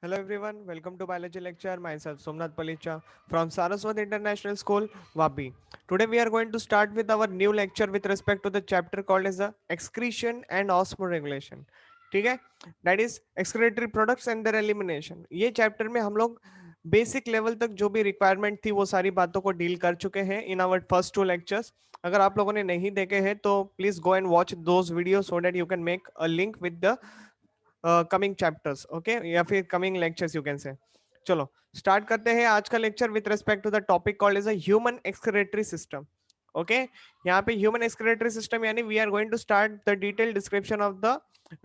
Hello everyone, welcome to biology lecture. Myself Somnath Palicha from Saraswat International School, Vapi. Today we are going to start with our new lecture with respect to the chapter called as the excretion and osmoregulation. ठीक है, that is excretory products and their elimination. ये chapter में हम लोग basic level तक जो भी requirement थी वो सारी बातों को डील कर चुके हैं in our first two lectures. अगर आप लोगों ने नहीं देखे हैं तो please go and watch those video so that you can make a link with the coming chapters. Okay, या फिर कमिंग लेक्चर्स यू कैन से. चलो स्टार्ट करते हैं आज का lecture with respect to the topic called as a human excretory system. Okay, यहाँ पे ह्यूमन एक्सक्रेटरी सिस्टम यानी we are going to start the detail description of the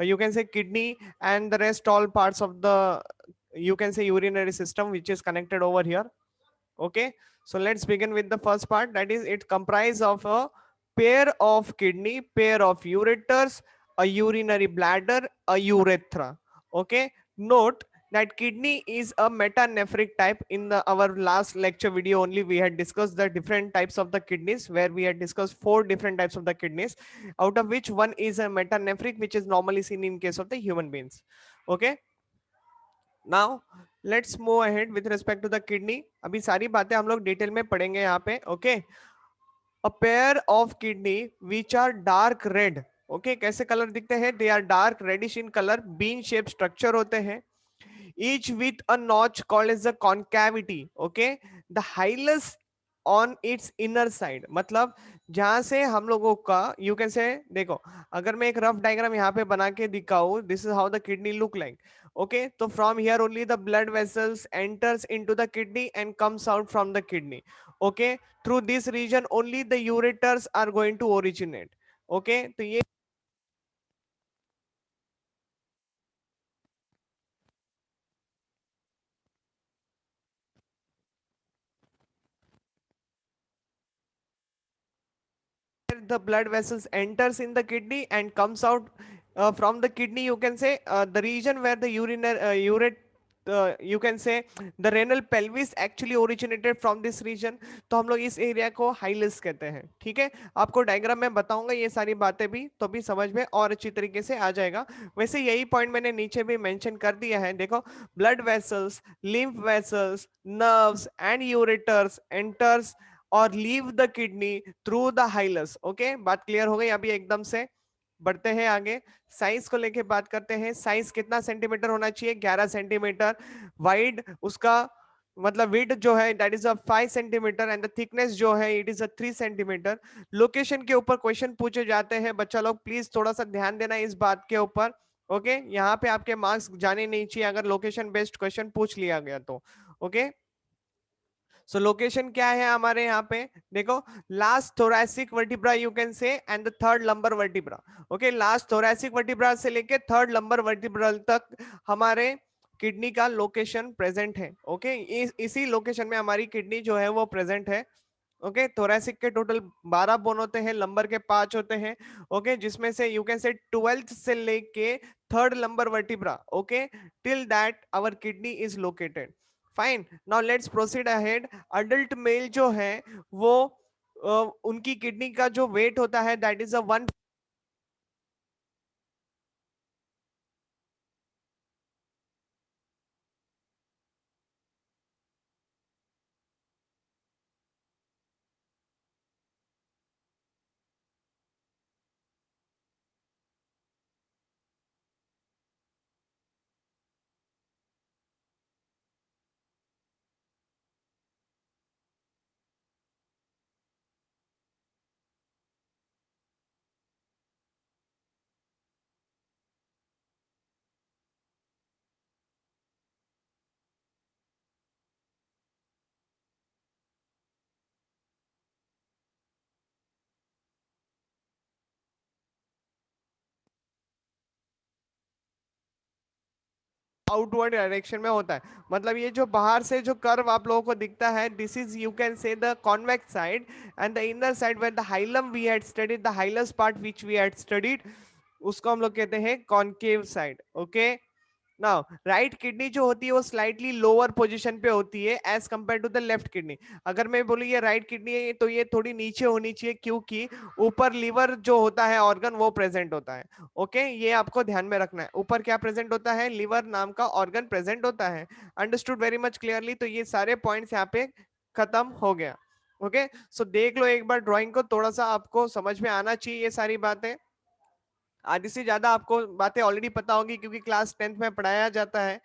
you can say kidney and the rest all parts of the you can say urinary system which is connected over here. Okay, so let's begin with the first part, that is it comprise of a pair of kidney, pair of ureters, a urinary bladder, a urethra. Okay, note that kidney is a metanephric type. In the our last lecture video only we had discussed the different types of the kidneys, where we had discussed 4 different types of the kidneys, out of which one is a metanephric, which is normally seen in case of the human beings. Okay, now let's move ahead with respect to the kidney. अभी सारी बातें हम लोग detail में पढ़ेंगे यहाँ पे. Okay, a pair of kidney which are dark red. Okay, कैसे कलर दिखते हैं? They are dark reddish in colour, bean shape structure होते हैं, each with a notch called as the concavity. Okay, the hilus on its inner side, मतलब जहां से हम लोगों का यू कैन से देखो, अगर मैं एक रफ डायग्राम यहाँ पे बना के दिखाऊं, this is how the kidney look like. Okay, तो from here only the blood vessels enters into the kidney and comes out from the kidney. Okay, through this region only the ureters are going to originate. Okay, तो ये the blood vessels enters in the kidney and comes out from the kidney, you can say the region where the urinary urate you can say the renal pelvis actually originated from this region. तो हम लोग इस area को हाइलिस कहते हैं. ठीक है, आपको डायग्राम में बताऊंगा ये सारी बातें भी, तो भी समझ में और अच्छी तरीके से आ जाएगा. वैसे यही पॉइंट मैंने नीचे भी मेंशन कर दिया है. देखो, blood vessels, lymph vessels, nerves and ureters enters और leave the kidney through the hilus. Okay, बात क्लियर हो गई अभी एकदम से. बढ़ते हैं आगे, साइज को लेके बात करते हैं. साइज कितना सेंटीमीटर होना चाहिए? 11 सेंटीमीटर. वाइड उसका मतलब विड जो है that is a 5 centimetre and the thickness जो है it is a 3 centimetre. Location के ऊपर क्वेश्चन पूछे जाते हैं बच्चा लोग, प्लीज थोड़ा सा ध्यान देना इस बात के ऊपर. ओके, यहाँ पे आपके मार्क्स जाने नहीं चाहिए अगर लोकेशन बेस्ड क्वेश्चन पूछ लिया गया तो. ओके, सो लोकेशन क्या है हमारे यहाँ पे? देखो, last thoracic vertebra you can से and the third lumbar vertebra. Okay, last thoracic vertebra से लेके थर्ड लंबर वर्टिब्रल तक हमारे किडनी का लोकेशन प्रेजेंट है. ओके, इसी लोकेशन में हमारी किडनी जो है वो प्रेजेंट है. ओके, थोरैसिक के टोटल 12 बोन होते हैं, लंबर के 5 होते हैं. ओके, जिसमें से यू कैन से 12th से लेके third lumbar vertebra. Okay, till that our kidney is located. Fine, now let's proceed ahead. Adult male जो है वो उनकी किडनी का जो वेट होता है that is a 1. Outward direction में होता है, मतलब ये जो बाहर से जो कर्व आप लोगों को दिखता है this is you can say the convex side and the inner side where the hilum we had studied, the hilus part which we had studied, उसको हम लोग कहते हैं concave side. Okay, now right kidney जो होती है वो slightly lower position पे होती है as compare to the left kidney. अगर मैं बोलूँ ये राइट किडनी है तो ये थोड़ी नीचे होनी चाहिए, क्योंकि ऊपर लीवर जो होता है ऑर्गन वो प्रेजेंट होता है। ओके, ये आपको ध्यान में रखना है, ऊपर क्या प्रेजेंट होता है, लीवर नाम का ऑर्गन प्रेजेंट होता है। Understood very much clearly. तो ये सारे पॉइंट्स यहाँ पे खत्म हो गया। ओके, सो देख लो एक बार ड्राइंग को, थोड़ा सा आपको समझ में आना चाहिए ये सारी बातें। आधी से ज्यादा आपको बातें ऑलरेडी पता होगी क्योंकि क्लास 10th में पढ़ाया जाता है।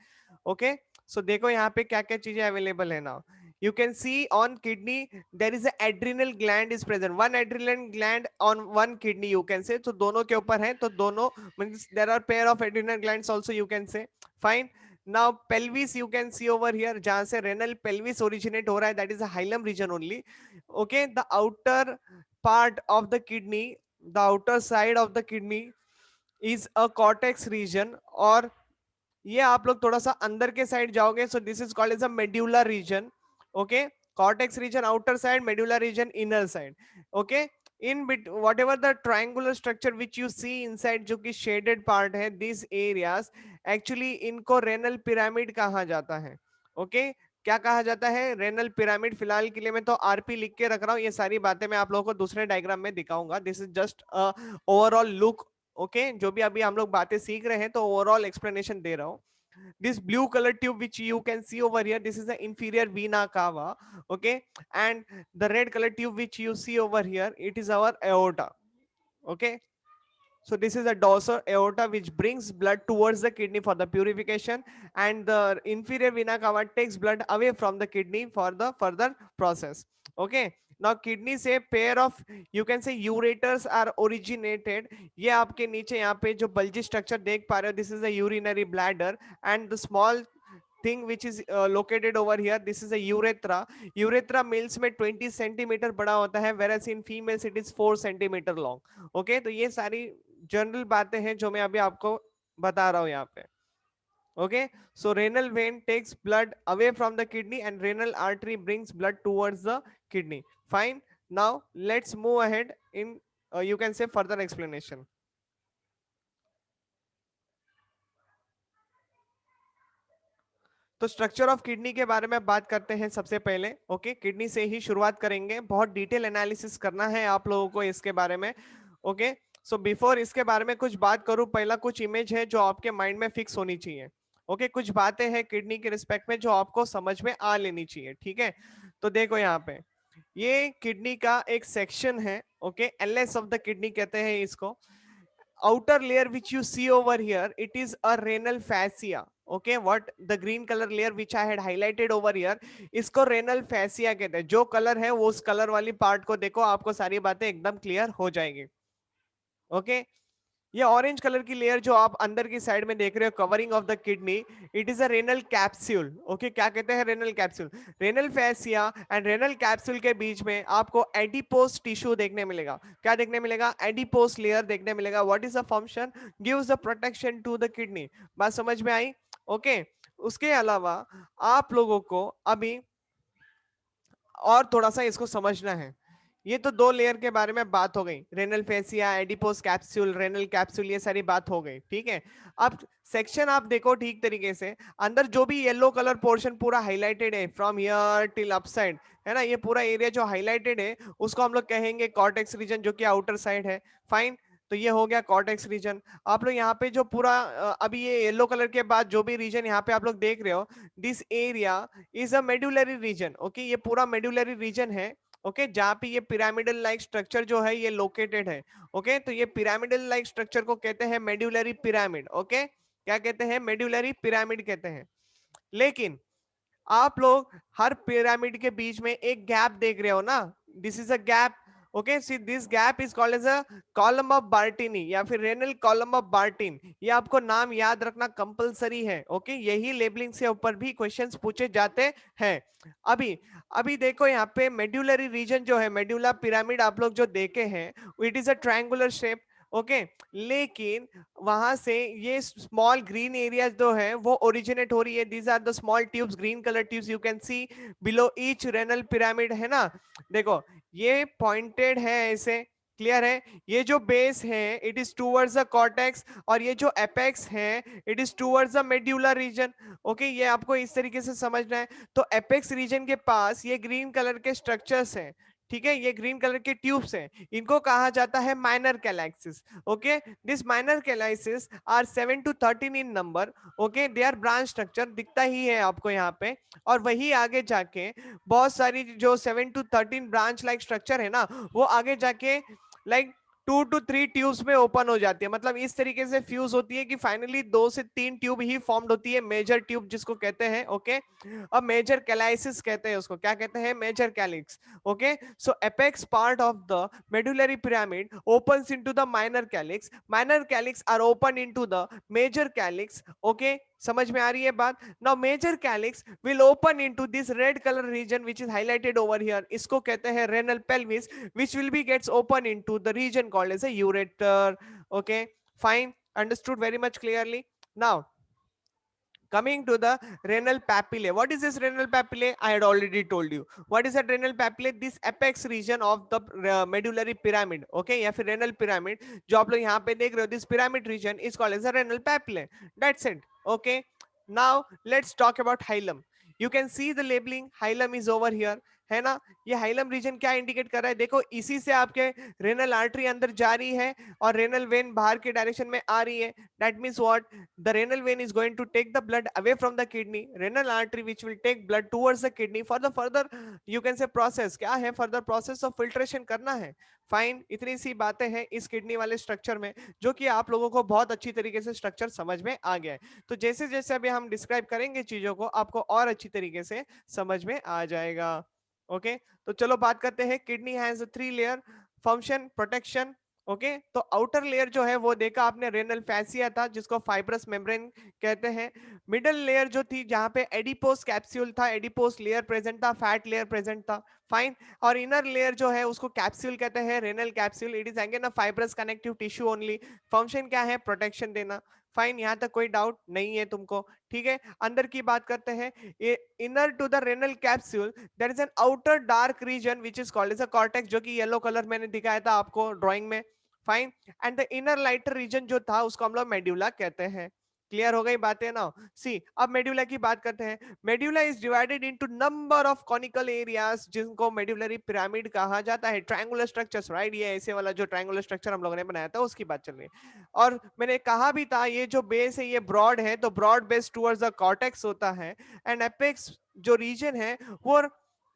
ओके, सो देखो यहाँ पे क्या क्या चीजें अवेलेबल है now. You can see on kidney there is a adrenal gland is present, one adrenal gland on one kidney you can say। तो दोनों के ऊपर है, तो दोनों means there are pair of adrenal glands also you can say। fine, now pelvis you can see over here, जहां से renal pelvis originate हो रहा है, that is a hilum region only। okay, the outer part of the kidney, the outer side of the kidney is a cortex region. और ये आप लोग थोड़ा सा अंदर के साइड जाओगे, so this is called as a medullary region. Okay, cortex region outer side, medullary region inner side. Okay, in bit whatever the triangular structure which you see inside, जो कि शेडेड पार्ट है, this areas actually इनको renal pyramid कहा जाता है। Okay, क्या कहा जाता है, रेनल पिरामिड। फिलहाल के लिए मैं तो आरपी लिख के रख रहा हूँ, ये सारी बातें मैं आप लोगों को दूसरे डायग्राम में दिखाऊंगा। This is just overall look. Okay, जो भी अभी हम लोग बातें सीख रहे हैं तो ओवरऑल एक्सप्लेनेशन दे रहा हूँ। this blue color tube which you can see over here, this is the inferior vena cava। okay, and the red color tube which you see over here, it is our aorta। okay, so this is a dorsal aorta which brings blood towards the kidney for the purification, and the inferior vena cava takes blood away from the kidney for the further process। okay, now kidney से pair of you can say ureters are originated। ये आपके नीचे यहाँ पे जो bulgy structure देख पा रहे हो, this is a urinary bladder, and the small thing which is located over here, this is a urethra। urethra males में 20 सेंटीमीटर बड़ा होता है, whereas in females it is 4 centimetre long। Okay, तो ये सारी जनरल बातें हैं जो मैं अभी आपको बता रहा हूँ यहाँ पे। Okay, so renal vein takes blood away from the kidney and renal artery brings blood towards the kidney. Fine, now let's move ahead in you can say further explanation. तो स्ट्रक्चर ऑफ किडनी के बारे में बात करते हैं सबसे पहले। Okay, kidney से ही शुरुआत करेंगे, बहुत डिटेल एनालिसिस करना है आप लोगों को इसके बारे में। ओके, सो बिफोर इसके बारे में कुछ बात करूं, पहला कुछ इमेज है जो आपके माइंड में फिक्स होनी चाहिए। ओके, कुछ बातें हैं किडनी के रिस्पेक्ट में जो आपको समझ में आ लेनी चाहिए। ठीक है, तो देखो यहाँ पे ये किडनी का एक सेक्शन है। Okay, LS of the kidney कहते हैं इसको। outer layer which you see over here, it is a renal fascia। okay, what the green color layer which I had highlighted over here, इसको renal fascia कहते हैं। जो colour है वो उस कलर वाली पार्ट को देखो, आपको सारी बातें एकदम क्लियर हो जाएगी। ओके, ये ऑरेंज कलर की लेयर जो आप अंदर की साइड में देख रहे हो, covering of the kidney, it is a renal capsule. Okay, क्या कहते हैं, renal capsule. Renal fascia and renal capsule के बीच में आपको एडिपोस टिश्यू देखने मिलेगा। क्या देखने मिलेगा, एडिपोस लेयर देखने मिलेगा। What is the function, gives the protection to the kidney. बात समझ में आई। ओके, उसके अलावा आप लोगों को अभी और थोड़ा सा इसको समझना है। ये तो दो लेयर के बारे में बात हो गई, renal fascia, adipose capsule, renal capsule, ये सारी बात हो गई। ठीक है, अब सेक्शन आप देखो ठीक तरीके से, अंदर जो भी येलो कलर पोर्शन पूरा हाईलाइटेड है फ्रॉम हियर टिल अपसाइड, है ना, ये पूरा एरिया जो हाईलाइटेड है उसको हम लोग कहेंगे कॉर्टेक्स रीजन, जो कि आउटर साइड है। फाइन, तो ये हो गया कॉर्टेक्स रीजन। आप लोग यहाँ पे जो पूरा अभी ये येलो कलर के बाद जो भी रीजन यहाँ पे आप लोग देख रहे हो, this area is a medullary region. Okay, ये पूरा मेडुलरी रीजन है। ओके, जहाँ पे ये पिरामिडल लाइक स्ट्रक्चर जो है ये लोकेटेड है। ओके, तो ये पिरामिडल लाइक स्ट्रक्चर को कहते हैं मेडुलरी पिरामिड। ओके, क्या कहते हैं, मेडुलरी पिरामिड कहते हैं। लेकिन आप लोग हर पिरामिड के बीच में एक गैप देख रहे हो ना, this is a gap. Okay, see this gap is called as a column of Bertini या फिर रेनल कॉलम ऑफ बार्टिन। ये आपको नाम याद रखना कंपलसरी है। ओके, यही लेबलिंग से ऊपर भी क्वेश्चंस पूछे जाते हैं। अभी अभी देखो यहाँ पे मेड्यूलरी रीजन जो है, मेड्यूला पिरामिड आप लोग जो देखे हैं, it is a triangular shape. Okay, लेकिन वहां से ये स्मॉल ग्रीन एरिया जो है वो ओरिजिनेट हो रही है। These are the small tubes, green colour tubes you can see below each renal pyramid, है ना। देखो ये पॉइंटेड है ऐसे, क्लियर है? ये जो बेस है it is towards the cortex, और ये जो एपेक्स है it is towards the medullary region. Okay, ये आपको इस तरीके से समझना है। तो एपेक्स रीजन के पास ये ग्रीन कलर के स्ट्रक्चर्स हैं, ठीक है, ये ग्रीन कलर के ट्यूब्स हैं, इनको कहा जाता है minor calyces. Okay, this minor calyces are 7 to 13 in number. Okay, they are branch structure, दिखता ही है आपको यहाँ पे। और वही आगे जाके बहुत सारी जो 7 to 13 ब्रांच लाइक स्ट्रक्चर है ना, वो आगे जाके लाइक 2 to 3 ट्यूब्स में ओपन हो जाती है। मतलब इस तरीके से फ्यूज होती है कि फाइनली 2 से 3 ट्यूब ही फॉर्म्ड होती है, मेजर ट्यूब जिसको कहते हैं। ओके, अब मेजर कैलाइसिस कहते हैं उसको, क्या कहते हैं? Major calyx. Okay, so apex part of the medullary pyramid opens into the minor calyx, minor calyx are open into the major calyx। Okay, समझ में आ रही है बात? Now major calyx will open into this red colour region which is highlighted over here, इसको कहते हैं renal pelvis, which will be gets open into the region called as a ureter। Okay, fine, understood very much clearly. Now coming to the renal papillae, what is this renal papillae? I had already told you what is that renal papillae, this apex region of the medullary pyramid। okay, या फिर renal pyramid जो आप लोग यहाँ पे देख रहे हो, this pyramid region is called as a renal papillae। that's it। okay, now let's talk about hilum। you can see the labeling, hilum is over here, है ना? ये हाइलम रीजन क्या इंडिकेट कर रहा है? देखो, इसी से आपके रेनल आर्टरी अंदर जा रही है और रेनल वेन बाहर के डायरेक्शन में आ रही है। That means what? the renal vein is going to take the blood away from the kidney, renal artery which will take blood towards the kidney for the further you can say process, क्या है? further process of filtration करना है। Fine, इतनी सी बातें हैं इस kidney वाले structure में, जो कि आप लोगों को बहुत अच्छी तरीके से स्ट्रक्चर समझ में आ गया है। तो जैसे जैसे अभी हम डिस्क्राइब करेंगे चीजों को, आपको और अच्छी तरीके से समझ में आ जाएगा। ओके, तो चलो बात करते हैं। Kidney has 3 layer, function, protection. Okay, तो आउटर लेयर जो है वो देखा आपने, रेनल फैसिया था जिसको फाइब्रस मेम्ब्रेन कहते हैं। मिडल लेयर जो थी जहां पे एडिपोस कैप्सूल था, एडिपोस लेयर प्रेजेंट था, फैट लेयर प्रेजेंट था। फाइन, और इनर लेयर जो है उसको कैप्सूल कहते हैं, renal capsule. It is again a fibrous connective tissue only. Function क्या है? प्रोटेक्शन देना। फाइन, यहां तक कोई डाउट नहीं है तुमको? ठीक है, अंदर की बात करते हैं। Inner to the renal capsule there is an outer dark region which is called as a cortex, जो कि येलो कलर मैंने दिखाया था आपको ड्राइंग में। Fine, and the inner lighter region जो था उसको हम लोग मेड्यूला कहते हैं। क्लियर हो गई बातें ना? सी, अब मेड्यूला की बात करते हैं। Medulla is divided into number of conical areas जिनको मेड्यूलरी पिरामिड कहा जाता है। Triangular structures, right? ये ऐसे वाला जो ट्रायंगुलर स्ट्रक्चर हम लोगों ने बनाया था उसकी बात चल रही है। और मैंने कहा भी था ये जो बेस है ये ब्रॉड है, तो broad base towards the cortex होता है, एंड एपेक्स जो रीजन है वो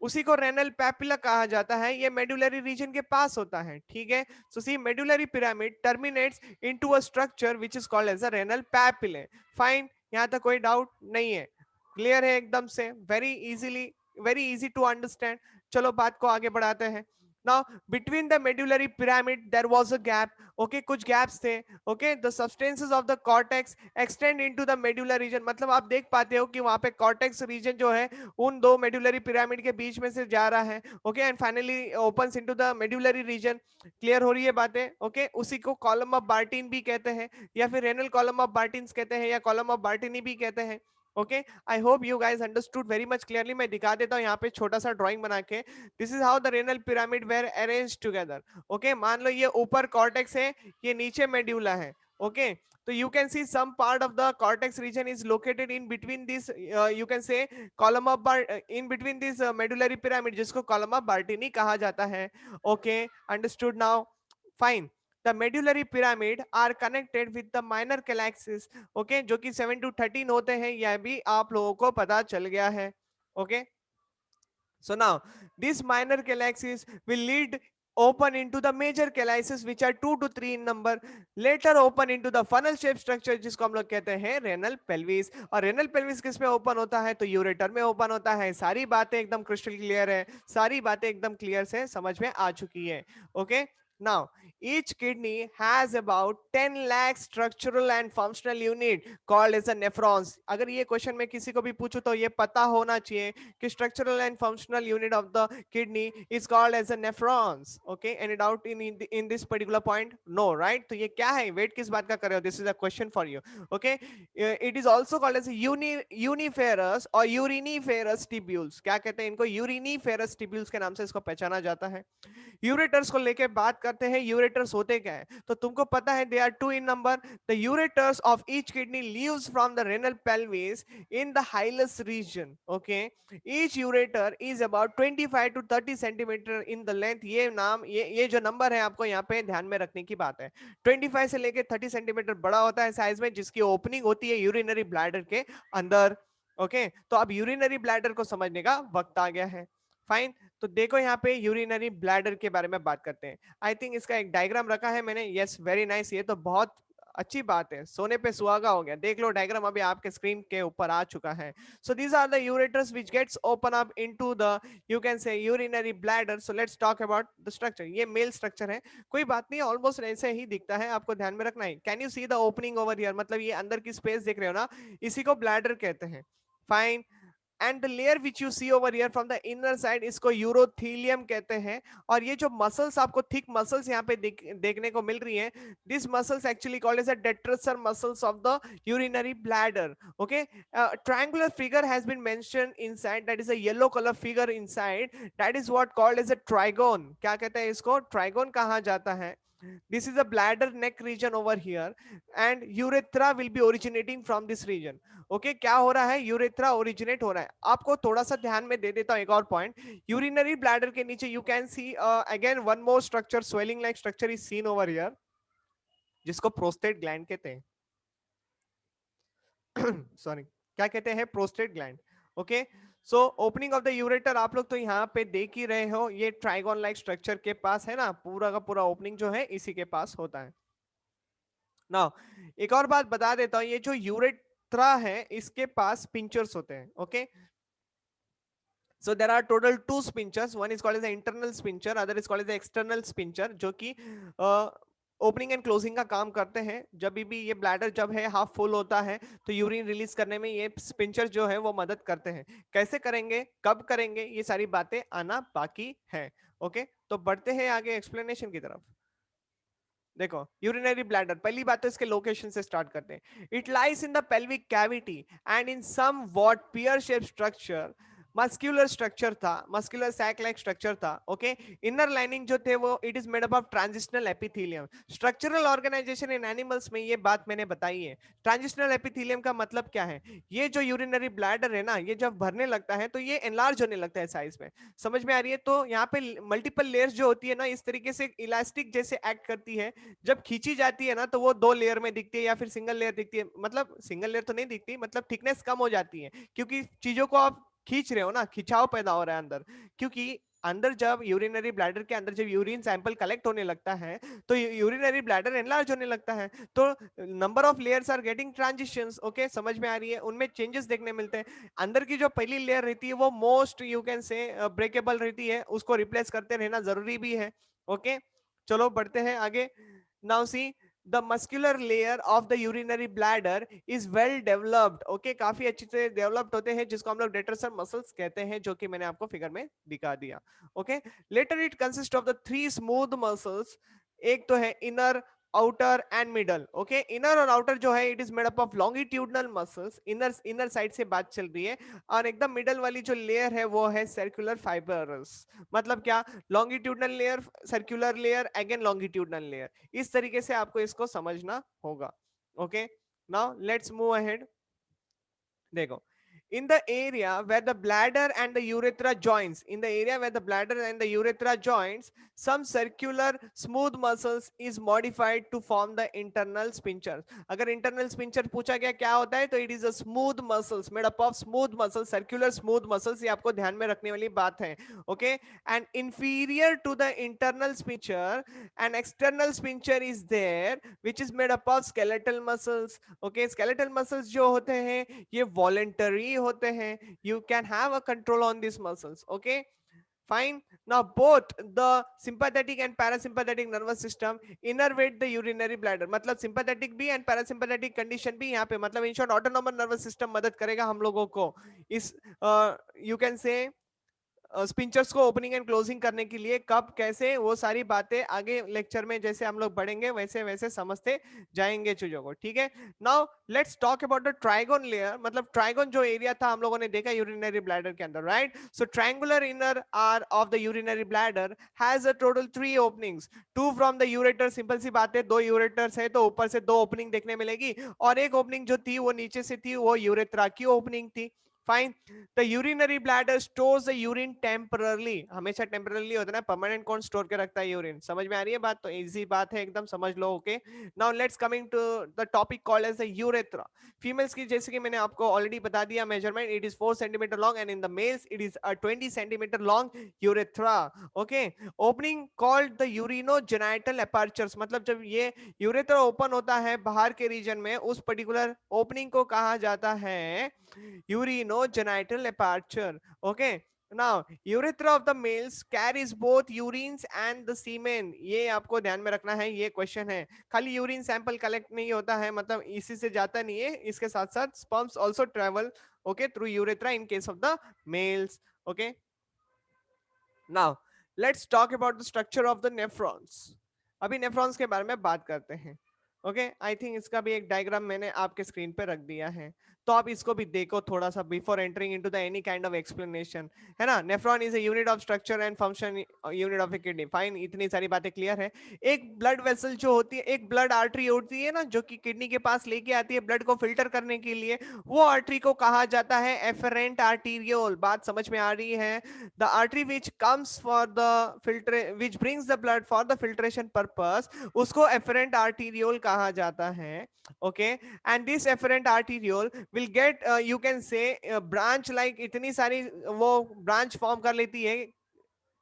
उसी को रेनल पैपिला कहा जाता है, ये मेडुलरी रीजन के पास होता है। ठीक है, so see medullary pyramid terminates into a structure which is called as a renal papillae. Fine, यहां तक कोई डाउट नहीं है? क्लियर है एकदम से? Very easily, very easy to understand. चलो बात को आगे बढ़ाते हैं। Now between the medullary pyramid there was a gap. Okay, कुछ गैप्स थे। Okay, the substances of the cortex extend into the medullary region, मतलब आप देख पाते हो कि वहां पे कॉर्टेक्स रीजन जो है उन दो मेडुलरी पिरामिड के बीच में से जा रहा है। Okay, and finally opens into the medullary region. Clear हो रही है बातें? ओके, उसी को कॉलम ऑफ बार्टिन भी कहते हैं, या फिर रेनल कॉलम ऑफ बार्टिन्स कहते हैं, या कॉलम ऑफ बार्टिनी भी कहते हैं। Okay, I hope you guys understood very much clearly. मैं दिखा देता हूँ यहाँ पे छोटा सा ड्राइंग बना के। This is how the renal pyramid were arrange together. Okay, मान लो ये ऊपर कॉर्टेक्स है, ये नीचे मेड्यूला है। Okay, so you can see some part of the cortex region is located in between this you can say column of in between this medullary pyramid जिसको column of Bartini कहा जाता है। okay, understood now? fine, the medullary pyramid are connected with the minor calyxes। okay, जो कि 7 to 13 होते हैं, यह भी आप लोगों को पता चल गया है। okay, so now these minor calyxes will lead open into the major calyces which are 2 to 3 in number, later open into the funnel shaped structure जिसको हम लोग कहते हैं renal pelvis। और renal pelvis किस में ओपन होता है? तो यूरेटर में ओपन होता है। सारी बातें एकदम क्रिस्टल क्लियर है, सारी बातें एकदम क्लियर से समझ में आ चुकी है। Okay, now each kidney has about 10 lakh structural and functional unit called as a nephrons। अगर ये क्वेश्चन मैं किसी को भी पूछूं तो ये पता होना चाहिए कि structural and functional unit of the kidney is called as a nephrons। okay, any doubt in this particular point? no, right? तो ये क्या है? वेट किस बात का कर रहे हो? this is a question for you। okay, it is also called as uniferous और uriniferous tubules। क्या कहते हैं इनको? uriniferous tubules के नाम से इसको पहचाना जाता है। यूरेटर्स को लेके बात कर करते हैं यूरेटर्स होते क्या है, तो तुमको पता है they are two in number. The ureters of each kidney leaves from the renal pelvis in the hilus region. Okay, each ureter is about 25 to 30 centimetre in the length. ये नाम, ये जो नंबर है आपको यहाँ पे ध्यान में रखने की बात है. 25 से लेके 30 सेंटीमीटर बड़ा होता है साइज में, जिसकी ओपनिंग होती है यूरिनरी ब्लैडर के अंदर. ओके, तो अब यूरिनरी ब्लैडर को समझने का वक्त आ गया है. फाइन, तो देखो यहाँ पे यूरिनरी ब्लैडर के बारे में बात करते हैं. आई थिंक इसका एक डायग्राम रखा है मैंने. Yes, very nice. ये तो बहुत अच्छी बात है, सोने पे सुहागा हो गया. देख लो डायग्राम अभी आपके स्क्रीन के ऊपर आ चुका है. so these are the ureters which gets open up into the, you can say, urinary bladder. so let's talk about the structure. ये मेल स्ट्रक्चर है, कोई बात नहीं, ऑलमोस्ट ऐसे ही दिखता है, आपको ध्यान में रखना है. Can you see the opening over here, मतलब ये अंदर की स्पेस देख रहे हो ना, इसी को ब्लैडर कहते हैं. Fine, and the layer which you see over here from the inner side, इसको यूरोथीलियम कहते हैं. और ये जो मसल्स आपको थिक मसल्स यहाँ पे देखने को मिल रही हैं, this muscles actually called as a detrusor muscles of the urinary bladder. Okay, triangular figure has been mentioned inside, that is a yellow color figure inside, that is what called as a trigone. क्या कहते हैं इसको, trigon कहा जाता है. this is a bladder neck region over here, and urethra will be originating from this region. Okay, क्या हो रहा है, यूरेथ्रा ओरिजिनेट हो रहा है. आपको थोड़ा सा ध्यान में दे देता हूं एक और पॉइंट. यूरिनरी ब्लैडर के नीचे you can see again one more structure, swelling like structure is seen over here, जिसको प्रोस्टेट ग्लैंड कहते हैं. सॉरी, क्या कहते हैं, prostate gland. Okay, so opening of the ureter आप लोग तो यहाँ पे देख ही रहे हो, ये ट्राइगोन लाइक स्ट्रक्चर के पास है ना, पूरा का पूरा ओपनिंग जो है इसी के पास होता है. नाउ एक और बात बता देता हूं, ये जो यूरेथ्रा है इसके पास पिंचर्स होते हैं. Okay, so there are total two sphincters, one is called as the internal sphincter, other is called as the external sphincter, जो कि ओपनिंग एंड क्लोजिंग का काम करते हैं. जब भी ये ब्लैडर जब है हाफ फुल होता है, तो यूरिन रिलीज करने में ये स्पिंचर जो है वो मदद करते हैं. कैसे करेंगे, कब करेंगे, ये सारी बातें आना बाकी है. ओके, तो बढ़ते हैं आगे एक्सप्लेनेशन की तरफ. देखो यूरिनरी ब्लैडर, पहली बात तो इसके लोकेशन से स्टार्ट करते हैं. It lies in the pelvic cavity and in somewhat pear shape structure, muscular structure था, मस्क्यूलर सैक लाइक स्ट्रक्चर था. ओके, इनर लाइनिंग जो थे वो it is made up of transitional epithelium. Structural organisation in animals में ये बात मैंने बताई है. ट्रांजिशनल एपिथेलियम का मतलब क्या है, ये जो यूरिनरी ब्लैडर है ना, ये जब भरने लगता है तो ये एनलार्ज होने लगता है साइज में. समझ में आ रही है, तो यहाँ पे मल्टीपल लेयर्स जो होती है ना, इस तरीके से इलास्टिक जैसे एक्ट करती है. जब खींची जाती है ना, तो वो दो लेयर में दिखती है या फिर सिंगल लेयर दिखती है, मतलब सिंगल लेयर तो नहीं दिखती, मतलब थिकनेस कम हो जाती है, क्योंकि चीजों को आप खींच रहे हो ना, खिंचाव पैदा हो रहा है अंदर. क्योंकि अंदर जब यूरिनरी ब्लैडर के अंदर जब यूरिन सैंपल कलेक्ट होने लगता है, तो यूरिनरी ब्लैडर एनलार्ज होने लगता है, तो number of layers are getting transitions. Okay, समझ में आ रही है, उनमें चेंजेस देखने मिलते हैं. अंदर की जो पहली लेयर रहती है वो मोस्ट यू कैन से ब्रेकेबल रहती है, उसको रिप्लेस करते रहना जरूरी भी है. ओके, चलो बढ़ते हैं आगे. Now see the muscular layer of the urinary bladder is well developed. Okay, काफी अच्छी से डेवलप्ड होते हैं, जिसको हम लोग डेट्रेसर मसल्स कहते हैं, जो कि मैंने आपको फिगर में दिखा दिया. Okay, later it consist of the three smooth muscles. एक तो है inner, outer and middle. Okay, inner और आउटर जो है it is made up of longitudinal muscles, inner inner side से बात चल रही है. और एकदम मिडल वाली जो लेयर है वो है सर्कुलर फाइबरस. मतलब क्या, longitudinal layer, circular layer, again longitudinal layer. इस तरीके से आपको इसको समझना होगा. Okay, now let's move ahead. देखो, in the area where the bladder and the urethra joins, in the area where the bladder and the urethra joins, some circular smooth muscles is modified to form the internal sphincter. अगर internal sphincter पूछा गया क्या होता है, तो it is a smooth muscles made up of smooth muscles, circular smooth muscles. ये आपको ध्यान में रखने वाली बात है. Okay, and inferior to the internal sphincter, an external sphincter is there, which is made up of skeletal muscles. Okay, skeletal muscles जो होते हैं ये वॉलेंटरी होते हैं. You can have a control on this muscles. Okay, fine. Now both the sympathetic and parasympathetic nervous system innervate the urinary bladder. मतलब sympathetic भी and parasympathetic condition भी यहाँ पे, मतलब in short autonomic nervous system मदद करेगा हम लोगों को इस, यू कैन से स्पिंचर्स को ओपनिंग एंड क्लोजिंग करने के लिए कब कैसे, वो सारी बातें आगे लेक्चर में जैसे हम लोग बढ़ेंगे वैसे वैसे समझते जाएंगे चीजों को, ठीक है। Now let's talk about the trigone layer, मतलब ट्राइगोन जो एरिया था हम लोगों ने देखा यूरिनरी ब्लैडर के अंदर, right. So triangular inner are of the urinary bladder has a total 3 openings, 2 from the ureter, simple सी बात है, 2 यूरेटर्स है तो ऊपर से 2 ओपनिंग देखने मिलेगी, और एक ओपनिंग जो थी वो नीचे से थी, वो यूरेथ्रा की ओपनिंग थी। Fine. The urinary bladder stores the urine temporarily, हमेशा टेम्पररली होता है ना, परमानेंट कौन स्टोर के रखता है यूरिन, समझ में आ रही है बात, तो इजी बात है एकदम, समझ लो, okay. Now let's coming to the topic called as the urethra. Females की जैसे कि मैंने आपको ऑलरेडी बता दिया measurement, it is 4 centimetre long, and in the males it is a 20 centimetre long urethra, okay. Opening called the urinogenital apertures, मतलब जब ये यूरेथ्रा ओपन होता है बाहर के रीजन में, उस पर्टिकुलर ओपनिंग को कहा जाता है urinogenital aperture, okay। Now urethra of the males carries both urines and the semen, ये आपको ध्यान में रखना है, ये क्वेश्चन है। खाली यूरिन सैंपल कलेक्ट नहीं होता है, मतलब इसी से जाता नहीं है, इसके साथ साथ sperms also travel, okay, through urethra in case of the males, okay। Now let's talk about the structure of the nephrons, अभी nephrons के बारे में बात करते हैं, ओके। आई थिंक इसका भी एक डायग्राम मैंने आपके स्क्रीन पे रख दिया है, तो आप इसको भी देखो थोड़ा सा before entering into the any kind of explanation, है ना। Nephron is a unit of structure and function, unit of A kidney, fine, इतनी सारी बातें क्लियर है। एक ब्लड वेसल जो होती है, एक ब्लड आर्टरी होती है ना, जो कि किडनी के पास लेके आती है ब्लड को फिल्टर करने के लिए, वो आर्टरी को कहा जाता है एफरेंट आर्टीरियोल, बात समझ में आ रही है। The artery which comes for the filter, which brings the blood for the filtration purpose, उसको एफरेंट आर्टीरियोल कहा जाता है, okay. And this afferent arteriole will get, you can say branch, like इतनी सारी वो ब्रांच फॉर्म कर लेती है,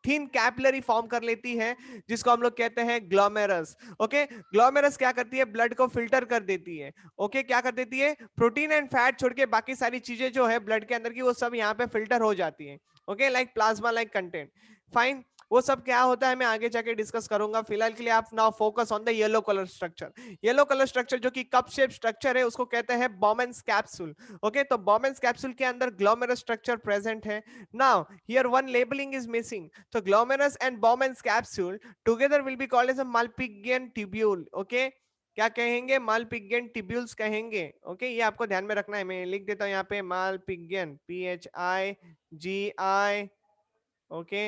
थिन कैपिलरी फॉर्म कर लेती है, जिसको हम लोग कहते हैं ग्लोमेरस, ओके। ग्लोमेरस क्या करती है, ब्लड को फिल्टर कर देती है, ओके। क्या कर देती है, प्रोटीन एंड फैट छोड़ के बाकी सारी चीजें जो है ब्लड के अंदर की, वो सब यहाँ पे फिल्टर हो जाती है, okay, like plasma like content, fine. वो सब क्या होता है मैं आगे जाके डिस्कस करूंगा, फिलहाल के लिए आप now focus on the yellow colour structure. Yellow colour structure जो कि कप शेप स्ट्रक्चर है, उसको कहते हैं बॉमेंस कैप्सूल, ओके। तो बॉमेंस कैप्सूल के अंदर ग्लोमेरस स्ट्रक्चर प्रेजेंट है। Now here one labelling is missing, so glomerulus and Bowman's capsule together will be called as a Malpighian tubule, okay। क्या कहेंगे, मालपिगियन टिब्यूल्स कहेंगे, ओके। ये आपको ध्यान में रखना है, मैं लिख देता हूं यहाँ पे मालपिगियन, PHIGI, ओके।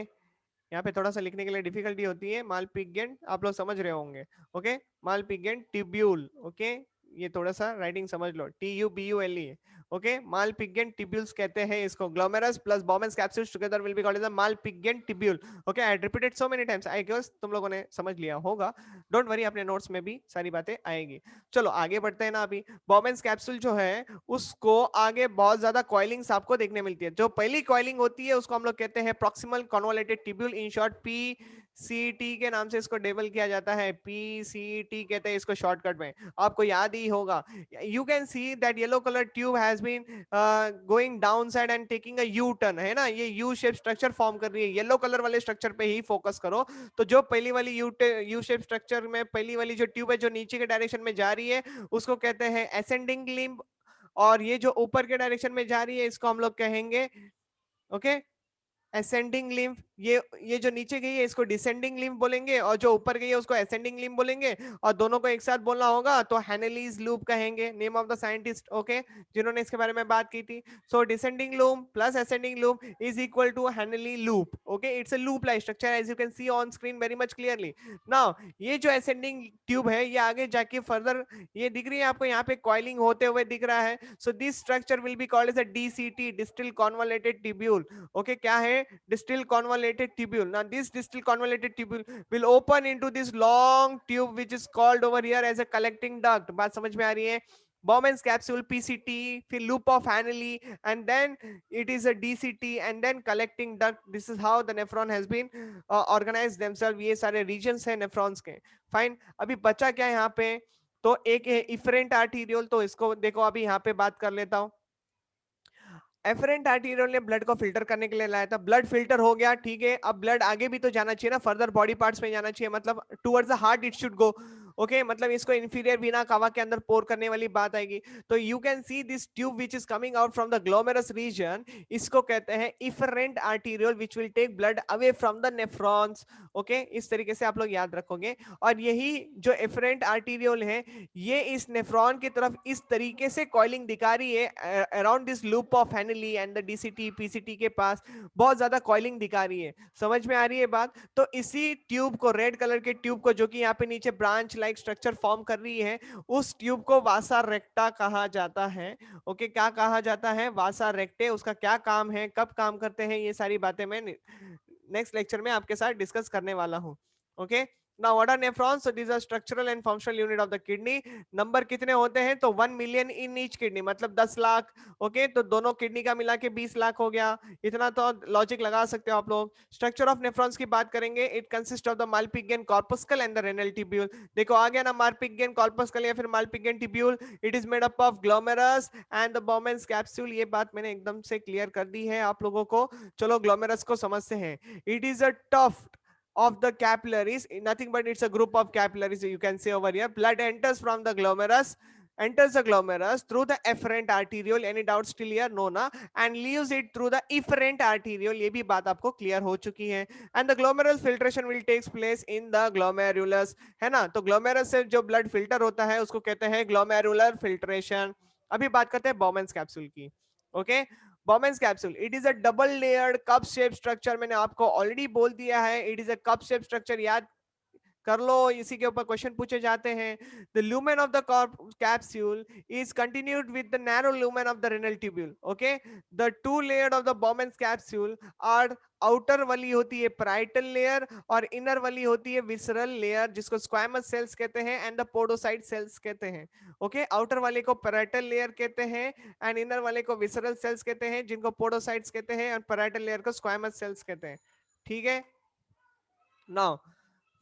यहाँ पे थोड़ा सा लिखने के लिए डिफिकल्टी होती है, मालपिगियन आप लोग समझ रहे होंगे, ओके। मालपिगियन टिब्यूल, ओके, ये थोड़ा सा राइटिंग समझ लो, TUBULE, ओके। मालपिगियन टिब्यूल्स कहते हैं इसको, glomerulus plus Bowman's capsules together will be called as the malpighian tubule, okay. I repeated so many times, I guess तुम लोगों ने समझ लिया होगा, डोंट वरी, अपने नोट्स में भी सारी बातें आएगी। चलो आगे बढ़ते हैं ना। अभी बॉमेंस कैप्सूल जो है उसको आगे बहुत ज्यादा कॉइलिंग्स आपको देखने मिलती है, जो पहली कॉइलिंग होती है उसको हम लोग कहते हैं proximal convoluted tubule, in short PCT के नाम से इसको डेवल किया जाता है, PCT कहते हैं इसको शॉर्टकट में, आपको याद ही होगा। You can see that yellow colour tube has been going down side and taking a U turn, है ना, ये यू शेप स्ट्रक्चर फॉर्म कर रही है, येलो कलर वाले स्ट्रक्चर पे ही फोकस करो। तो जो पहली वाली यू शेप स्ट्रक्चर में पहली वाली जो ट्यूब है जो नीचे के डायरेक्शन में जा रही है, उसको कहते हैं असेंडिंग लिम्ब, और ये जो ऊपर के डायरेक्शन में जा रही है इसको हम लोग कहेंगे, ओके, असेंडिंग लिम्फ। ये जो नीचे गई है इसको डिसेंडिंग लिम्फ बोलेंगे, और जो ऊपर गई है उसको असेंडिंग लिम्फ बोलेंगे, और दोनों को एक साथ बोलना होगा तो हैनेलीज लूप कहेंगे, name of the scientist, okay, जिन्होंने इसके बारे में बात की थी। So descending loop plus ascending loop is equal to Henle loop, okay. It's a loop like structure as you can see on screen very much clearly. Now ये जो ascending tube है ये आगे जाके फर्दर ये दिख रही है आपको, यहाँ पे कॉइलिंग होते हुए दिख रहा है। So this structure will be called as a DCT, distal convoluted tubule, okay. क्या है, distal convoluted tubule. Now this distal convoluted tubule will open into this long tube which is called over here as a collecting duct. बात समझ में आ रही है। Bowman's capsule, PCT, फिर loop of Hanley, and then it is a DCT, and then collecting duct. This is how the nephron has been organized themselves. ये सारे regions हैं nephrons के। Fine. अभी बचा क्या है यहाँ पे, तो एक है efferent arteriole, तो इसको देखो अभी यहाँ पे बात कर लेता हूँ। एफरेंट आर्टीरियल ने ब्लड को फिल्टर करने के लिए लाया था, ब्लड फिल्टर हो गया, ठीक है। अब ब्लड आगे भी तो जाना चाहिए ना, फर्दर बॉडी पार्ट्स में जाना चाहिए, मतलब towards the heart it should go. Okay मतलब इसको इंफीरियर वीना कावा के अंदर पोर करने वाली बात आएगी। तो you can see this tube which is coming out from the glomerulus region, इसको कहते हैं efferent arteriole which will take blood away from the nephrons. Okay इस तरीके से आप लोग याद रखोगे। और यही जो एफरेंट आर्टीरियोल है ये इस नेफ्रॉन की तरफ इस तरीके से कॉइलिंग दिखा रही है around this loop of Henle and the DCT PCT के पास बहुत ज्यादा कॉइलिंग दिखा रही है। समझ में आ रही है बात? तो इसी ट्यूब को, रेड कलर के ट्यूब को जो कि यहाँ पे नीचे ब्रांच लाइक स्ट्रक्चर फॉर्म कर रही है, उस ट्यूब को वासा रेक्टा कहा जाता है। ओके क्या कहा जाता है? वासा रेक्टे। उसका क्या काम है, कब काम करते हैं, ये सारी बातें मैं नेक्स्ट लेक्चर में आपके साथ डिस्कस करने वाला हूँ। Okay now what are nephrons? So these are structural and functional unit of the kidney. Number कितने होते हैं? तो 1 मिलियन इन ईच किडनी, मतलब 10 लाख। ओके तो दोनों किडनी का मिला के 20 लाख हो गया। इतना तो लॉजिक लगा सकते हो आप लोग। स्ट्रक्चर ऑफ नेफ्रॉन्स की बात करेंगे, it consist of the malpighian corpuscle and the renal tubule. देखो आ गया ना, मालपिगियन कॉर्पस्कल या फिर malpighian tubule. It is made up of glomerulus and the Bowman's capsule. ये बात मैंने एकदम से क्लियर कर दी है आप लोगों को। चलो ग्लोमेरस को समझते हैं। It is a tough of the capillaries, nothing but it's a group of capillaries, you can say over here. Blood enters from the glomerus, enters the glomerus through the efferent arteriole. Any doubt still here? No na? And leaves it through the efferent arteriole. ये भी बात आपको clear हो चुकी है। And the glomerular filtration will takes place in the glomerulus, है ना? तो glomerus से जो blood filter होता है उसको कहते हैं glomerular filtration। अभी बात करते हैं Bowman's capsule की। Okay Bowman's capsule, it is a double layered cup shaped structure। मैंने आपको ऑलरेडी बोल दिया है, it is a cup shaped structure, याद कर लो, इसी के ऊपर क्वेश्चन पूछे जाते हैं। The lumen of the capsule is continued with the narrow lumen of the renal tubule. Okay the two layer of the Bowman's capsule are, outer वाली होती है पैराइटल लेयर और इनर वाली होती है विसरल लेयर, जिसको स्क्वामस सेल्स कहते हैं एंड द पोडोसाइट सेल्स कहते हैं। ओके आउटर वाले को पैराइटल लेयर कहते हैं एंड इनर वाले को विसरल सेल्स कहते हैं, जिनको पोडोसाइट्स कहते हैं, और पैराइटल लेयर को स्क्वामस सेल्स कहते हैं। ठीक है now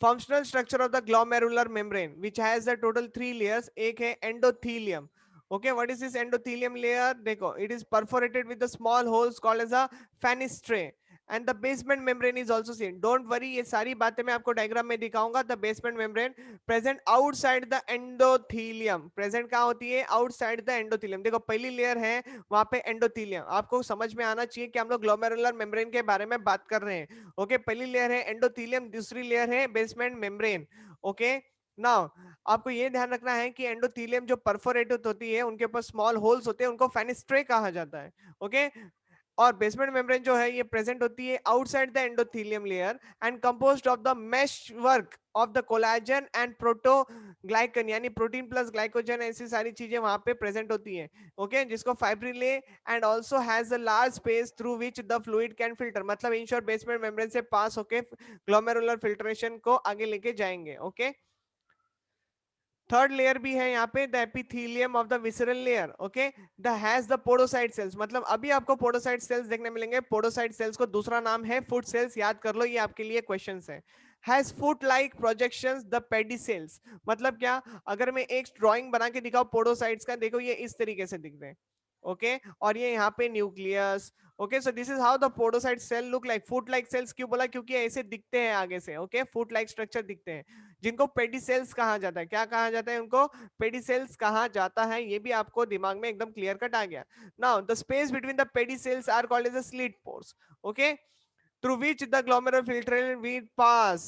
functional structure of the glomerular membrane which has a total 3 layers। एक है endothelium। okay what is this endothelium layer? देखो it is perforated with the small holes called as a fenestrae and the basement membrane is also seen। don't worry ये सारी बातें मैं आपको diagram में दिखाऊंगा। the basement membrane present outside the endothelium, present कहाँ होती है? outside the endothelium। देखो पहली लेयर है वहां पे endothelium, आपको समझ में आना चाहिए कि हम लोग ग्लोमेरुलर मेम्ब्रेन के बारे में बात कर रहे हैं। ओके पहली लेयर है एंडोथीलियम, दूसरी लेयर है बेसमेंट मेम्ब्रेन। ओके नाउ आपको ये ध्यान रखना है कि एंडोथीलियम जो परफोरेटेड होती है उनके ऊपर स्मॉल होल्स होते हैं, उनको फेनिस्ट्रे कहा जाता है। ओके और बेसमेंट मेम्ब्रेन जो है ये प्रेजेंट होती है outside the endothelium layer and composed of the mesh work of the collagen and proteoglycan, यानी प्रोटीन प्लस ग्लाइकोजन, ऐसी सारी चीजें वहां पे प्रेजेंट होती है। ओके जिसको fibrillae and also has a large space through which the fluid can filter, मतलब इन शॉर्ट बेसमेंट मेम्ब्रेन से पास होके ग्लोमेरुलर फिल्ट्रेशन को आगे लेके जाएंगे। ओके थर्ड लेयर भी है यहाँ पे the epithelium of the visceral layer. Okay the has the podocyte cells, मतलब अभी आपको पोडोसाइट सेल्स देखने मिलेंगे। पोडोसाइट सेल्स को दूसरा नाम है फुट सेल्स, याद कर लो, ये आपके लिए क्वेश्चंस है। Has foot like projections the pedicels, मतलब क्या? अगर मैं एक ड्राइंग बना के दिखाऊं पोडोसाइट्स का, देखो ये इस तरीके से दिखते हैं। ओके और ये यहाँ पे nucleus. Okay so this is how the podocyte cell look like. Foot like cells क्यों बोला? क्योंकि ऐसे दिखते हैं आगे से। ओके फुट लाइक स्ट्रक्चर दिखते हैं, जिनको पेडिसेल्स कहा जाता है। क्या कहा जाता है उनको? पेडिसेल्स कहा जाता है। ये भी आपको दिमाग में एकदम क्लियर कट आ गया। Now the space between the pedicels are called as the slit pores. Okay through which the glomerular filtrate will pass।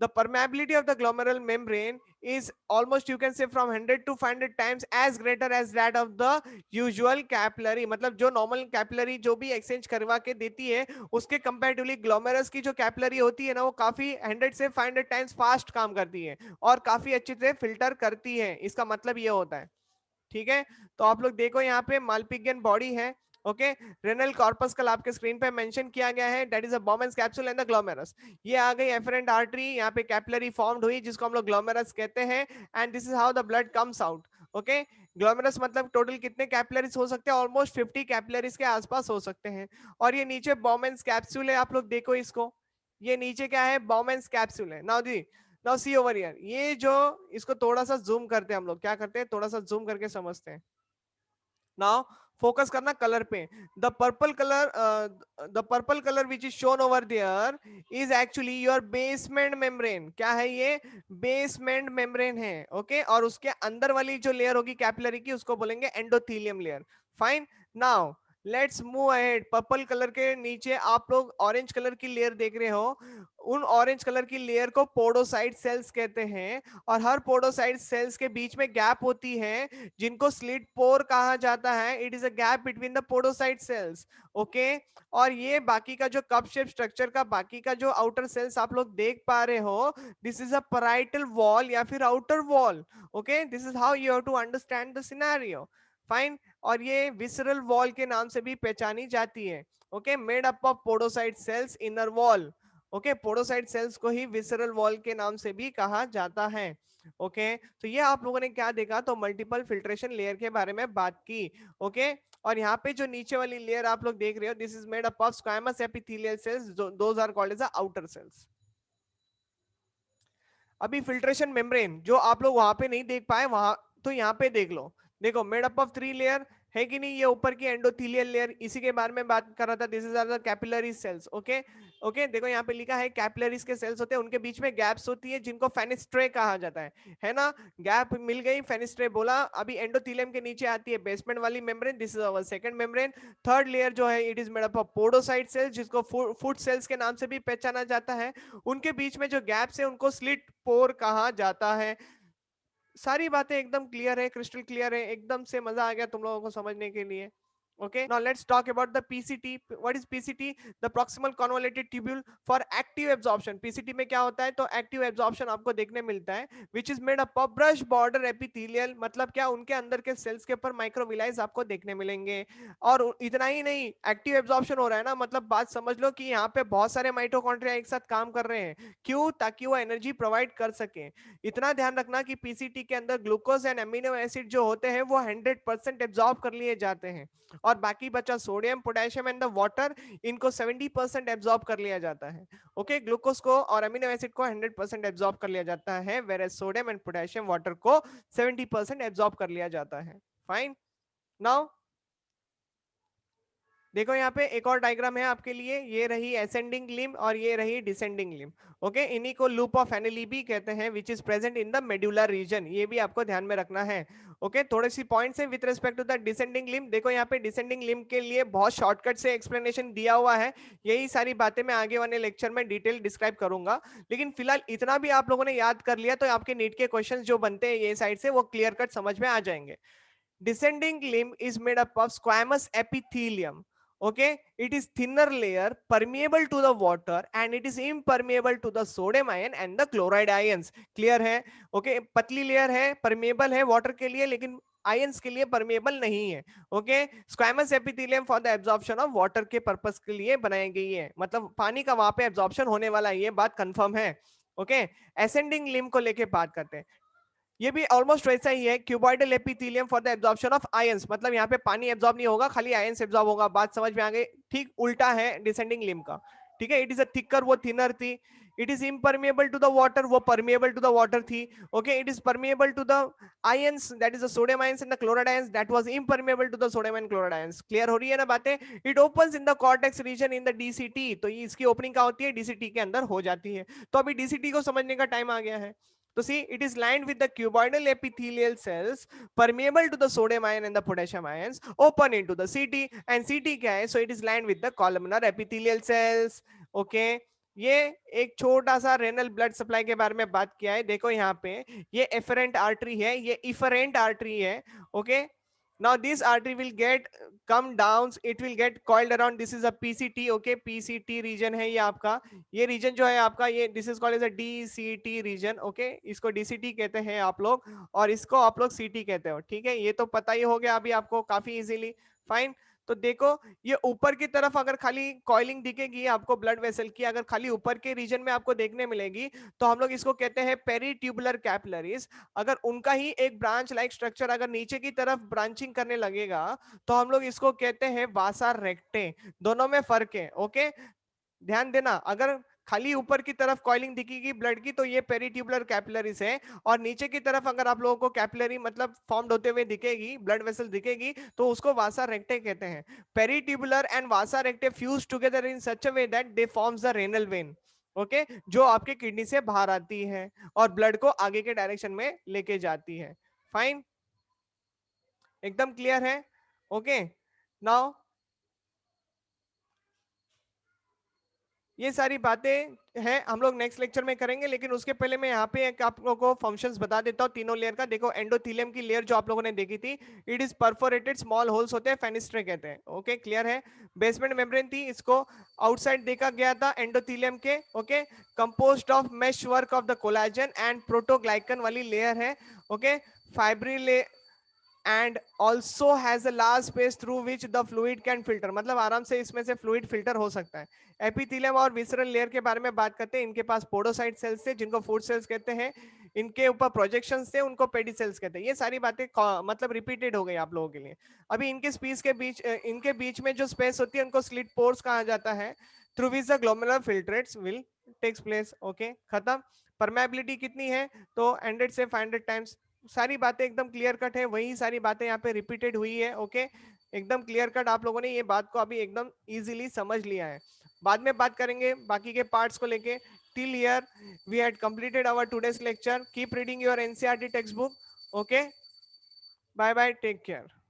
The permeability of the glomerular membrane is almost, you can say, from 100 to 500 times as greater as that of the usual capillary। मतलब जो normal capillary जो भी exchange करवा के देती है उसके comparatively ग्लोमेरस की जो कैपिलरी होती है ना, वो काफी 100 से 500 टाइम्स फास्ट काम करती है और काफी अच्छे से फिल्टर करती है। इसका मतलब ये होता है। ठीक है तो आप लोग देखो यहाँ पे मालपिगियन बॉडी है। ओके रेनल कॉर्पस्कल आपके स्क्रीन पे मेंशन किया गया है, that is a Bowman's capsule and the glomerulus. ये आ गई एफरेंट आर्टरी, यहाँ पे कैपिलरी फॉर्म्ड हुई जिसको हम लोग ग्लोमेरस कहते हैं and this is how the blood comes out. Okay glomerulus मतलब टोटल कितने कैपिलरीज हो सकते हैं? ऑलमोस्ट 50 कैपिलरीज के आसपास हो सकते हैं। और ये नीचे बोमेन्स कैप्सूल है, आप लोग देखो इसको, ये नीचे क्या है? बोमेन्स कैप्सूल है। Now the now see over here, ये जो इसको थोड़ा सा जूम करते हैं हम लोग, क्या करते हैं? थोड़ा सा जूम करके समझते हैं। नाउ फोकस करना कलर पे। The purple colour which is shown over there is actually your basement membrane. क्या है ये? बेसमेंट मेम्ब्रेन है। ओके, और उसके अंदर वाली जो लेयर होगी कैपिलरी की उसको बोलेंगे endothelium layer. Fine, now let's move ahead. Purple colour के नीचे आप लोग ऑरेंज कलर की लेयर देख रहे हो, उन ऑरेंज कलर की लेयर को पोडोसाइट सेल्स कहते हैं। और हर पोडोसाइट सेल्स के बीच में गैप होती है जिनको स्लिट पोर कहा जाता है। It is a gap between the podocyte cells. Okay, और ये बाकी का जो कप शेप स्ट्रक्चर का बाकी का जो आउटर सेल्स आप लोग देख पा रहे हो, this is a parietal wall या फिर outer wall. Okay, this is how you have to understand the scenario. Fine, और ये विसरल वॉल के नाम से भी पहचानी जाती है। Okay, made up of podocyte cells inner wall. Okay, podocyte cells को ही विसरल वॉल के नाम से भी कहा जाता है। ओके, तो ये आप लोगों ने क्या देखा, तो मल्टीपल फिल्ट्रेशन लेयर के बारे में बात की। ओके, और यहाँ पे जो नीचे वाली लेयर आप लोग देख रहे हो, this is made up of squamous epithelial cells, those are called as the outer cells. अभी फिल्ट्रेशन मेम्ब्रेन जो आप लोग वहां पे नहीं देख पाए, वहां तो यहाँ पे देख लो। देखो, मेड अप ऑफ 3 लेयर है कि नहीं? ये ऊपर की एंडोथीलियल लेयर, इसी के बारे में बात कर रहा था। This is are the capillary cells. Okay, okay, देखो यहाँ पे लिखा है कैपिलरीज के सेल्स होते हैं, उनके बीच में गैप्स होती है जिनको फेनिस्ट्रे कहा जाता है ना? गैप मिल गई, फेनिस्ट्रे बोला। अभी एंडोथीलियम के नीचे आती है बेसमेंट वाली membrane, this is our second membrane. Third layer जो है, it is made up of podocyte cells, जिसको फुट सेल्स के नाम से भी पहचाना जाता है। उनके बीच में जो गैप्स है उनको स्लिट पोर कहा जाता है। सारी बातें एकदम क्लियर है, क्रिस्टल क्लियर है, एकदम से मजा आ गया तुम लोगों को समझने के लिए। Okay, now let's talk about the PCT. What is PCT? The proximal convoluted tubule for active absorption. PCT में क्या होता है? तो active absorption आपको देखने मिलता है, which is made up of brush border epithelial। मतलब क्या, उनके अंदर के सेल्स के ऊपर माइक्रोविलाइज आपको देखने मिलेंगे। और इतना ही नहीं, एक्टिव एब्जॉर्प्शन हो रहा है ना, मतलब बात समझ लो कि यहाँ पे बहुत सारे माइटोकॉन्ड्रिया एक साथ काम कर रहे हैं। क्यों? ताकि वो एनर्जी प्रोवाइड कर सके। इतना ध्यान रखना कि पीसीटी के अंदर ग्लूकोज एंड अमीनो एसिड जो होते हैं वो 100% एब्जॉर्ब कर लिए जाते हैं, और बाकी बचा sodium, potassium and the water, इनको 70% एब्जॉर्ब कर लिया जाता है। ओके, ग्लूकोज को और अमीनो एसिड को 100% एब्जॉर्ब कर लिया जाता है, where sodium and potassium water को 70% एब्जॉर्ब कर लिया जाता है। फाइन, नाउ देखो यहाँ पे एक और डायग्राम है आपके लिए। ये रही असेंडिंग लिम्ब और ये रही डिसेंडिंग लिम्ब। ओके, इन्हीं को लूप ऑफ एनेलिबी कहते हैं, which is present in the medullary region. ये भी आपको ध्यान में रखना है। ओके, थोड़े सी पॉइंट्स है with respect to the descending limb. देखो यहाँ पे डिसेंडिंग लिम्ब के लिए बहुत शॉर्टकट से एक्सप्लेनेशन दिया हुआ है। यही सारी बातें मैं आगे वाले लेक्चर में डिटेल डिस्क्राइब करूंगा, लेकिन फिलहाल इतना भी आप लोगों ने याद कर लिया तो आपके नीट के क्वेश्चन जो बनते हैं ये साइड से, वो क्लियर कट समझ में आ जाएंगे। Descending limb is made up of squamous epithelium. Okay, it is thinner layer, permeable to the water, and it is impermeable to the sodium ion and the chloride ions. Clear है? Okay, पतली layer है, permeable है water के लिए, लेकिन ions के लिए permeable नहीं है। Okay, squamous epithelium for the absorption of water के पर्पस के लिए बनाई गई है, मतलब पानी का वहां पे एब्जॉर्प्शन होने वाला है, ये बात कंफर्म है। ओके, एसेंडिंग लिम्ब को लेके बात करते हैं। ये भी ऑलमोस्ट वैसा ही है, cuboidal epithelium for the absorption of ions, मतलब यहाँ पे पानी एब्जॉर्ब नहीं होगा, खाली आयंस एब्जॉर्ब होगा। बात समझ में आ गई? ठीक उल्टा है डिसेंडिंग लिम्ब का। ठीक है, इट इज अ थिकर, वो थिनर थी। It is impermeable to the water, वो परमिएबल टू द वाटर थी। Okay, it is permeable to the ions, that is the sodium ions and the chloride ions, that was impermeable to the sodium and chloride ions. Clear हो रही है ना बातें? It opens in the cortex region in the DCT, तो इसकी opening क्या होती है? डीसीटी के अंदर हो जाती है। तो अभी डीसीटी को समझने का टाइम आ गया है। So see, it is lined with the cuboidal epithelial cells, permeable to the sodium ion and the potassium ions, open into the CT, and CT क्या है? So it is lined with the columnar epithelial cells. Okay, ये एक छोटा सा renal blood supply के बारे में बात किया है। देखो यहाँ पे ये एफरेंट आर्टरी है, ये इफरेंट आर्टरी है। Okay, now this artery will get come down, it will get coiled around, this is a PCT. Okay, PCT region है ये आपका, ये रीजन जो है आपका, ये this is called as a DCT region. Okay, इसको डीसीटी कहते हैं आप लोग, और इसको आप लोग सीटी कहते हो। ठीक है, ये तो पता ही हो गया अभी आपको काफी इजीली। फाइन, तो देखो ये ऊपर की तरफ अगर खाली कॉइलिंग दिखेगी आपको ब्लड वेसल की, अगर खाली ऊपर के रीजन में आपको देखने मिलेगी, तो हम लोग इसको कहते हैं पेरीट्यूबुलर कैपिलरीज। अगर उनका ही एक ब्रांच लाइक स्ट्रक्चर अगर नीचे की तरफ ब्रांचिंग करने लगेगा, तो हम लोग इसको कहते हैं वासा रेक्टे। दोनों में फर्क है। ओके, ध्यान देना, अगर खाली ऊपर की तरफ कॉइलिंग दिखेगी ब्लड की तो ये पेरिट्यूबुलर कैपिलरीज है, और नीचे की तरफ अगर आप लोगों को कैपिलरी मतलब फॉर्म्ड होते हुए दिखेगी, ब्लड वेसल दिखेगी, तो उसको वासा रेक्टे कहते हैं। Peritubular and vasa recta fuse together in such a way that they forms the renal vein, okay, जो आपके किडनी से बाहर आती है और ब्लड को आगे के डायरेक्शन में लेके जाती है। फाइन, एकदम क्लियर है? ओके, नाउ ये सारी बातें हैं हम लोग नेक्स्ट लेक्चर में करेंगे, लेकिन उसके पहले मैं यहाँ पे एक आप लोगों को फंक्शंस बता देता हूँ तीनों लेयर का। देखो एंडोथीलियम की लेयर जो आप लोगों ने देखी थी, it is perforated small holes होते हैं, फेनिस्ट्रे कहते हैं। ओके, क्लियर है? बेसमेंट मेम्ब्रेन थी, इसको आउटसाइड देखा गया था एंडोथीलियम के। Okay, composed of mesh work of the collagen and proteoglycan वाली लेयर है। Okay, fibrillae and also has a large space through which the fluid can filter, मतलब आराम से इसमें से फ्लूइड फिल्टर हो सकता है। एपिथेलियम और विसरल लेयर के बारे में बात करते हैं, इनके पास पोडोसाइट सेल्स थे जिनको फूड सेल्स कहते हैं, इनके ऊपर प्रोजेक्शंस थे उनको पेडी सेल्स कहते हैं। ये सारी बातें मतलब रिपीटेड हो गई आप लोगों के लिए। अभी इनके स्पीस के बीच इनके बीच में जो स्पेस होती है उनको स्लिट पोर्स कहा जाता है, through which the glomerular filtrates will takes place. Okay, खत्म। परमेबिलिटी कितनी है? तो 100 से 500 टाइम्स। सारी बातें एकदम क्लियर कट है, वही सारी बातें यहाँ पे रिपीटेड हुई है। ओके, एकदम क्लियर कट, आप लोगों ने ये बात को अभी एकदम इजीली समझ लिया है। बाद में बात करेंगे बाकी के पार्ट्स को लेके। Till here we had completed our today's lecture. Keep reading your NCERT textbook. Okay, bye bye, take care.